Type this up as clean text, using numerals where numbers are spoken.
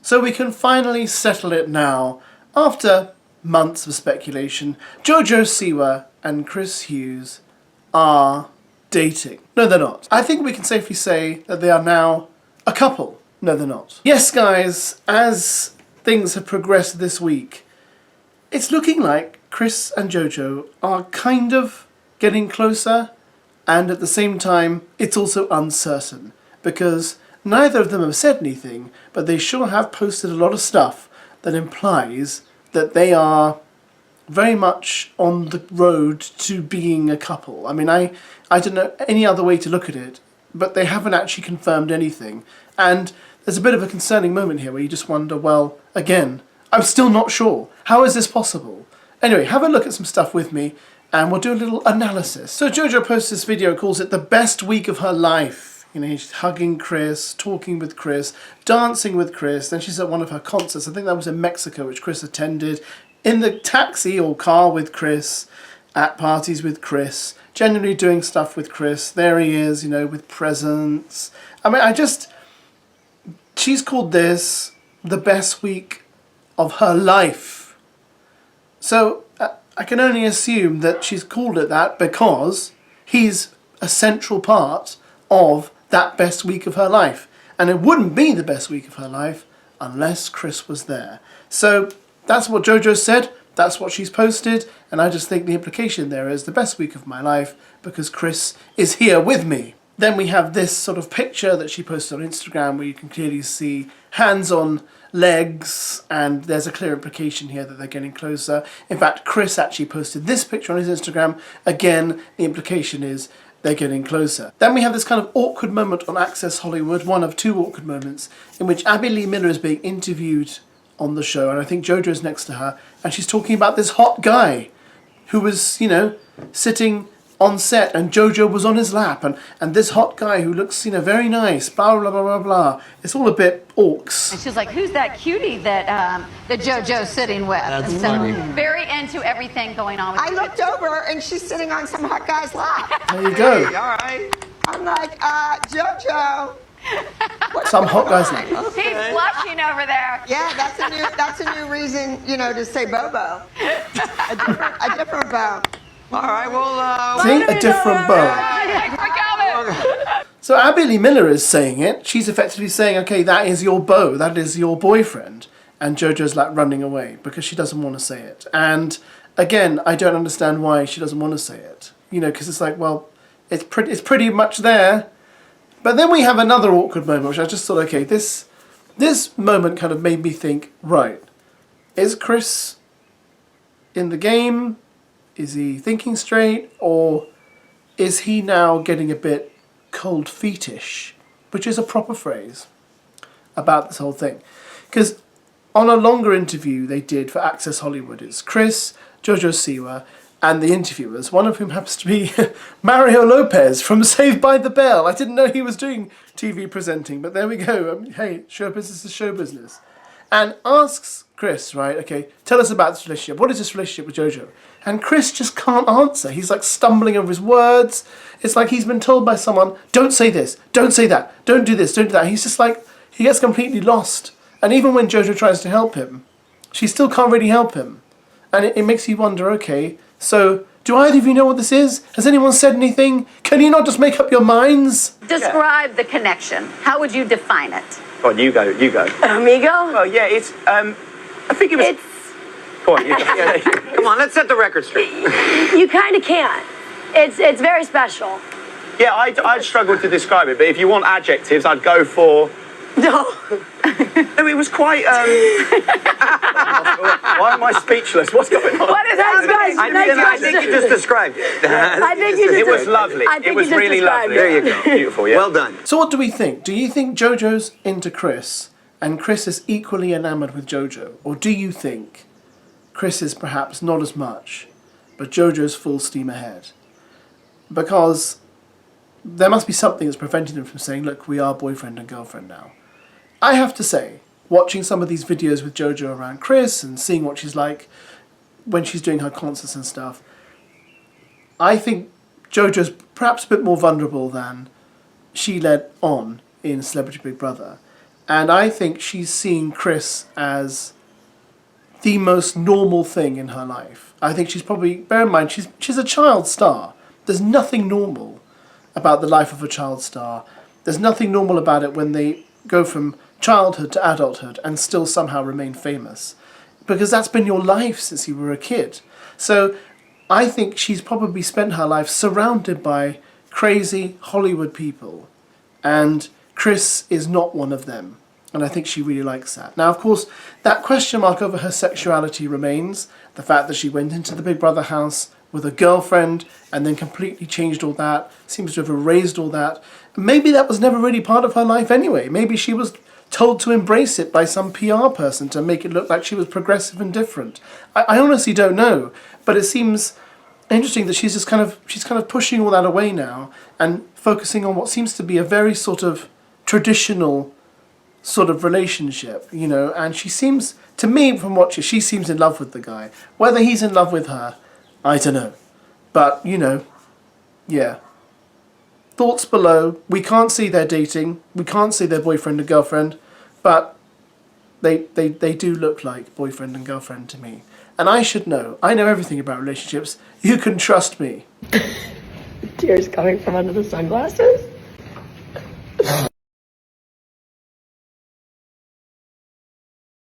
So we can finally settle it now. After months of speculation, Jojo Siwa and Chris Hughes are dating. No, they're not. I think we can safely say that they are now a couple. No, they're not. Yes, guys, as things have progressed this week, it's looking like Chris and Jojo are kind of getting closer, and at the same time, it's also uncertain, because neither of them have said anything, but they sure have posted a lot of stuff that implies that they are very much on the road to being a couple. I mean, I don't know any other way to look at it, but they haven't actually confirmed anything. And there's a bit of a concerning moment here where you just wonder, well, again, I'm still not sure. How is this possible? Anyway, have a look at some stuff with me and we'll do a little analysis. So Jojo posts this video, calls it the best week of her life. You know, she's hugging Chris, talking with Chris, dancing with Chris. Then she's at one of her concerts. I think that was in Mexico, which Chris attended. In the taxi or car with Chris, at parties with Chris, generally doing stuff with Chris. There he is, you know, with presents. I mean, she's called this the best week of her life. So I can only assume that she's called it that because he's a central part of that best week of her life. And it wouldn't be the best week of her life unless Chris was there. So that's what Jojo said, that's what she's posted, and I just think the implication there is the best week of my life because Chris is here with me. Then we have this sort of picture that she posted on Instagram where you can clearly see hands on legs, and there's a clear implication here that they're getting closer. In fact, Chris actually posted this picture on his Instagram. Again, the implication is they're getting closer. Then we have this kind of awkward moment on Access Hollywood, one of two awkward moments, in which Abby Lee Miller is being interviewed on the show, and I think Jojo's next to her, and she's talking about this hot guy who was, you know, sitting on set, and Jojo was on his lap, and this hot guy who looks, you know, very nice, blah, blah, blah, blah, blah. It's all a bit orcs. And she's like, who's that cutie that Jojo's sitting with? That's so funny. Very into everything going on with I looked over, and she's sitting on some hot guy's lap. There you go. Hey, all right. I'm like, Jojo. Some hot guy's lap. He's blushing over there. Yeah, that's a new reason, you know, to say Bobo. A different Bo. All right, well, See, a different bow. Thanks for coming. So Abby Lee Miller is saying it. She's effectively saying, okay, that is your beau, that is your boyfriend. And Jojo's like running away because she doesn't want to say it. And again, I don't understand why she doesn't want to say it. You know, because it's like, well, it's pretty much there. But then we have another awkward moment, which I just thought, okay, this moment kind of made me think, right, is Chris in the game? Is he thinking straight? Or is he now getting a bit cold feetish? Which is a proper phrase about this whole thing. Because on a longer interview they did for Access Hollywood, it's Chris, Jojo Siwa, and the interviewers, one of whom happens to be Mario Lopez from Saved by the Bell. I didn't know he was doing TV presenting, but there we go. I mean, hey, show business is show business. And asks Chris, right, okay, tell us about this relationship. What is this relationship with Jojo? And Chris just can't answer. He's like stumbling over his words. It's like he's been told by someone, don't say this, don't say that, don't do this, don't do that. He's just like, he gets completely lost. And even when Jojo tries to help him, she still can't really help him. And it makes you wonder, okay, so do either of you know what this is? Has anyone said anything? Can you not just make up your minds? Describe the connection. How would you define it? Go on, you go. Amigo? Well, yeah, it's, I think it was... Go on, you go. Yeah. come on, let's set the record straight. You kind of can't. It's very special. Yeah, I'd struggle to describe it, but if you want adjectives, I'd go for... No. No, it was quite, Why am I speechless? What's going on? What is that? I think you just described it. I think you It was lovely. It was really lovely. There you go. Beautiful, yeah. Well done. So what do we think? Do you think Jojo's into Chris and Chris is equally enamoured with Jojo? Or do you think Chris is perhaps not as much, but Jojo's full steam ahead? Because there must be something that's preventing them from saying, look, we are boyfriend and girlfriend now. I have to say, watching some of these videos with Jojo around Chris and seeing what she's like when she's doing her concerts and stuff, I think Jojo's perhaps a bit more vulnerable than she led on in Celebrity Big Brother. And I think she's seeing Chris as the most normal thing in her life. I think she's probably, bear in mind, she's a child star. There's nothing normal about the life of a child star. There's nothing normal about it when they go from childhood to adulthood and still somehow remain famous. Because that's been your life since you were a kid. So I think she's probably spent her life surrounded by crazy Hollywood people. And Chris is not one of them. And I think she really likes that. Now, of course, that question mark over her sexuality remains. The fact that she went into the Big Brother house with a girlfriend and then completely changed all that, seems to have erased all that. Maybe that was never really part of her life anyway. Maybe she was told to embrace it by some PR person to make it look like she was progressive and different. I honestly don't know, but it seems interesting that she's kind of pushing all that away now and focusing on what seems to be a very sort of traditional sort of relationship, you know, and she seems, to me from watching, she seems in love with the guy. Whether he's in love with her, I don't know. But, you know, yeah. Thoughts below. We can't see they're dating. We can't see their boyfriend and girlfriend, but they do look like boyfriend and girlfriend to me. And I should know. I know everything about relationships. You can trust me. Tears coming from under the sunglasses?